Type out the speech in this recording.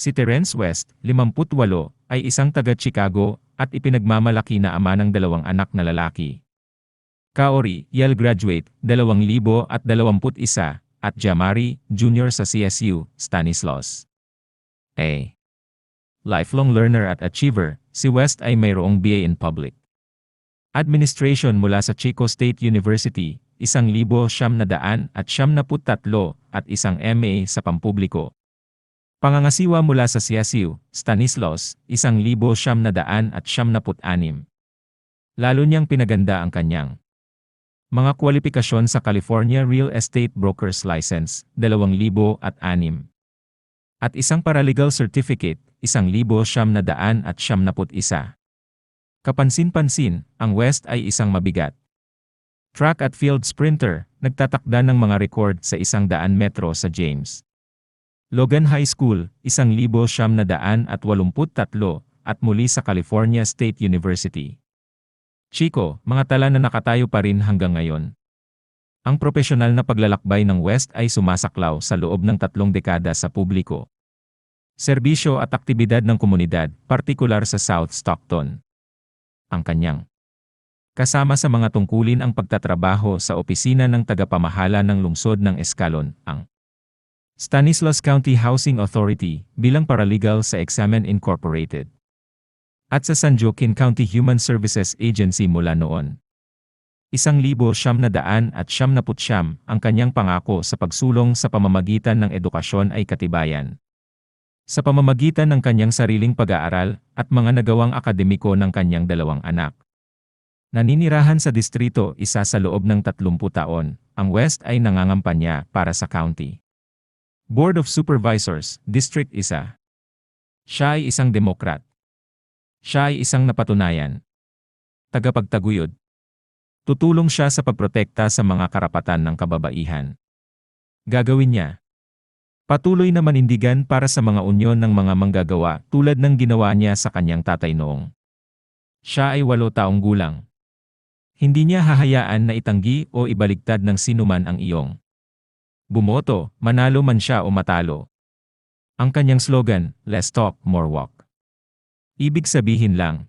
Si Terence West, 58, ay isang taga-Chicago at ipinagmamalaki na ama ng 2 anak na lalaki. Kaori, Yale graduate, 2021, at Jamari, Jr. sa CSU, Stanislaus. A lifelong learner at achiever, si West ay mayroong BA in Public Administration mula sa Chico State University, 1,973 at isang MA sa pampubliko. Pangangasiwa mula sa CSU, Stanislaus, 1,976. Lalo niyang pinaganda ang kanyang mga kwalifikasyon sa California Real Estate Broker's License, 2006. At isang paralegal certificate, 1,971. Kapansin-pansin, ang West ay isang mabigat track at field sprinter, nagtatakda ng mga record sa 100 metro sa James Logan High School, 1,983 at muli sa California State University. Chico, mga tala na nakatayo pa rin hanggang ngayon. Ang propesyonal na paglalakbay ng West ay sumasaklaw sa loob ng 3 dekada sa publiko, serbisyo at aktibidad ng komunidad, partikular sa South Stockton. Ang kanyang kasama sa mga tungkulin ang pagtatrabaho sa opisina ng tagapamahala ng lungsod ng Escalon, ang Stanislaus County Housing Authority, bilang paralegal sa Examen Incorporated. At sa San Joaquin County Human Services Agency mula noon. 1,979 ang kanyang pangako sa pagsulong sa pamamagitan ng edukasyon ay katibayan. Sa pamamagitan ng kanyang sariling pag-aaral at mga nagawang akademiko ng kanyang 2 anak. Naninirahan sa distrito 1 sa loob ng 30 taon, ang West ay nangangampanya para sa county Board of Supervisors, District 1. Siya ay isang Demokrat. Siya ay isang napatunayan tagapagtaguyod. Tutulong siya sa pagprotekta sa mga karapatan ng kababaihan. Gagawin niya patuloy na manindigan para sa mga unyon ng mga manggagawa tulad ng ginawa niya sa kanyang tatay noong siya ay 8 taong gulang. Hindi niya hahayaan na itanggi o ibaligtad ng sinuman ang iyong bumoto, manalo man siya o matalo. Ang kanyang slogan, "Less talk, more walk." Ibig sabihin lang,